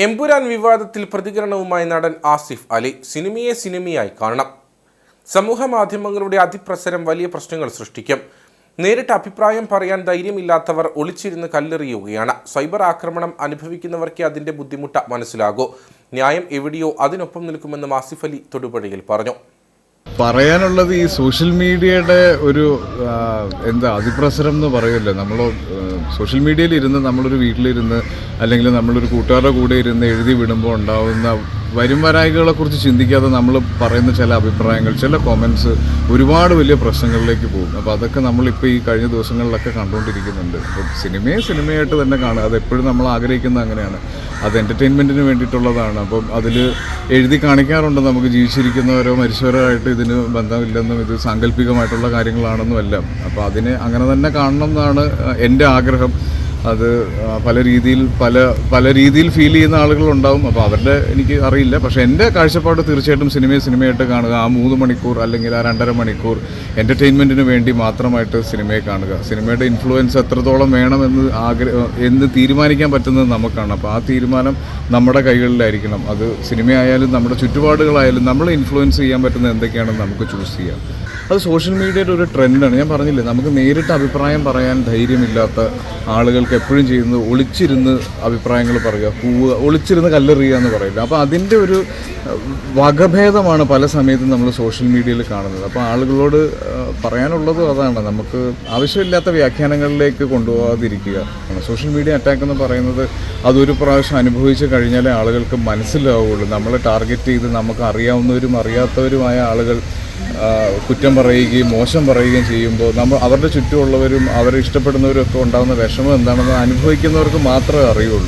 എമ്പുരാൻ വിവാദത്തിൽ പ്രതികരണവുമായി നടൻ ആസിഫ് അലി. സിനിമയെ സിനിമയായി കാണണം. സമൂഹ മാധ്യമങ്ങളുടെ അതിപ്രസരം വലിയ പ്രശ്നങ്ങൾ സൃഷ്ടിക്കും. നേരിട്ട് അഭിപ്രായം പറയാൻ ധൈര്യമില്ലാത്തവർ ഒളിച്ചിരുന്ന് കല്ലെറിയുകയാണ്. സൈബർ ആക്രമണം അനുഭവിക്കുന്നവർക്ക് അതിന്റെ ബുദ്ധിമുട്ട് മനസ്സിലാകൂ. ന്യായം എവിടെയോ അതിനൊപ്പം നിൽക്കുമെന്നും ആസിഫ് അലി തൊടുപുഴയിൽ പറഞ്ഞു. പറയാനുള്ളത് ഈ സോഷ്യൽ മീഡിയയുടെ ഒരു അതിപ്രസരം എന്ന് പറയുമല്ലോ. നമ്മൾ സോഷ്യൽ മീഡിയയിൽ ഇരുന്ന് നമ്മളൊരു വീട്ടിലിരുന്ന് അല്ലെങ്കിൽ നമ്മളൊരു കൂട്ടുകാരുടെ കൂടെ ഇരുന്ന് എഴുതി വിടുമ്പോൾ ഉണ്ടാകുന്ന വരുംവരായികളെക്കുറിച്ച് ചിന്തിക്കാതെ നമ്മൾ പറയുന്ന ചില അഭിപ്രായങ്ങൾ, ചില കോമൻറ്റ്സ് ഒരുപാട് വലിയ പ്രശ്നങ്ങളിലേക്ക് പോകും. അപ്പോൾ അതൊക്കെ നമ്മളിപ്പോൾ ഈ കഴിഞ്ഞ ദിവസങ്ങളിലൊക്കെ കണ്ടുകൊണ്ടിരിക്കുന്നുണ്ട്. അപ്പോൾ സിനിമയെ സിനിമയായിട്ട് തന്നെ കാണുക, അതെപ്പോഴും നമ്മൾ ആഗ്രഹിക്കുന്നത് അങ്ങനെയാണ്. അത് എൻ്റർടൈൻമെൻറ്റിന് വേണ്ടിയിട്ടുള്ളതാണ്. അപ്പം അതിൽ എഴുതി കാണിക്കാറുണ്ട് നമുക്ക് ജീവിച്ചിരിക്കുന്നവരോ മരിച്ചവരോ ആയിട്ട് ഇതിന് ബന്ധമില്ലെന്നും ഇത് സാങ്കല്പികമായിട്ടുള്ള കാര്യങ്ങളാണെന്നും എല്ലാം. അപ്പോൾ അതിനെ അങ്ങനെ തന്നെ കാണണം എന്നാണ് എൻ്റെ ആഗ്രഹം. അത് പല രീതിയിൽ ഫീൽ ചെയ്യുന്ന ആളുകളുണ്ടാവും. അപ്പോൾ അവരുടെ എനിക്ക് അറിയില്ല. പക്ഷേ എൻ്റെ കാഴ്ചപ്പാട് തീർച്ചയായിട്ടും സിനിമയെ സിനിമയായിട്ട് കാണുക. ആ 3 മണിക്കൂർ അല്ലെങ്കിൽ ആ 2.5 മണിക്കൂർ എൻ്റർടൈൻമെൻറ്റിന് വേണ്ടി മാത്രമായിട്ട് സിനിമയെ കാണുക. സിനിമയുടെ ഇൻഫ്ലുവൻസ് എത്രത്തോളം വേണമെന്ന് തീരുമാനിക്കാൻ പറ്റുന്നത് നമുക്കാണ്. അപ്പോൾ ആ തീരുമാനം നമ്മുടെ കൈകളിലായിരിക്കണം. അത് സിനിമയായാലും നമ്മുടെ ചുറ്റുപാടുകളായാലും നമ്മളെ ഇൻഫ്ലുവൻസ് ചെയ്യാൻ പറ്റുന്ന എന്തൊക്കെയാണെന്ന് നമുക്ക് ചൂസ് ചെയ്യാം. അത് സോഷ്യൽ മീഡിയയുടെ ഒരു ട്രെൻഡാണ്. ഞാൻ പറഞ്ഞില്ലേ, നമുക്ക് നേരിട്ട് അഭിപ്രായം പറയാൻ ധൈര്യമില്ലാത്ത ആളുകൾക്ക് എപ്പോഴും ചെയ്യുന്നത് ഒളിച്ചിരുന്ന് അഭിപ്രായങ്ങൾ പറയുക, ഒളിച്ചിരുന്ന് കല്ലെറിയുക എന്ന് പറയില്ല. അപ്പോൾ അതിൻ്റെ ഒരു വകഭേദമാണ് പല സമയത്തും നമ്മൾ സോഷ്യൽ മീഡിയയിൽ കാണുന്നത്. അപ്പോൾ ആളുകളോട് പറയാനുള്ളതും അതാണ്, നമുക്ക് ആവശ്യമില്ലാത്ത വ്യാഖ്യാനങ്ങളിലേക്ക് കൊണ്ടുപോകാതിരിക്കുക. സോഷ്യൽ മീഡിയ അറ്റാക്ക് എന്ന് പറയുന്നത് അതൊരു പ്രാവശ്യം അനുഭവിച്ച് കഴിഞ്ഞാലേ ആളുകൾക്ക് മനസ്സിലാവുകയുള്ളൂ. നമ്മളെ ടാർഗറ്റ് ചെയ്ത് നമുക്ക് അറിയാവുന്നവരും അറിയാത്തവരുമായ ആളുകൾ കുറ്റം പറയുകയും മോശം പറയുകയും ചെയ്യുമ്പോൾ അവരുടെ ചുറ്റുമുള്ളവരും അവരെ ഇഷ്ടപ്പെടുന്നവരും ഒക്കെ ഉണ്ടാകുന്ന വിഷമം എന്താണെന്ന് അനുഭവിക്കുന്നവർക്ക് മാത്രമേ അറിയുള്ളൂ.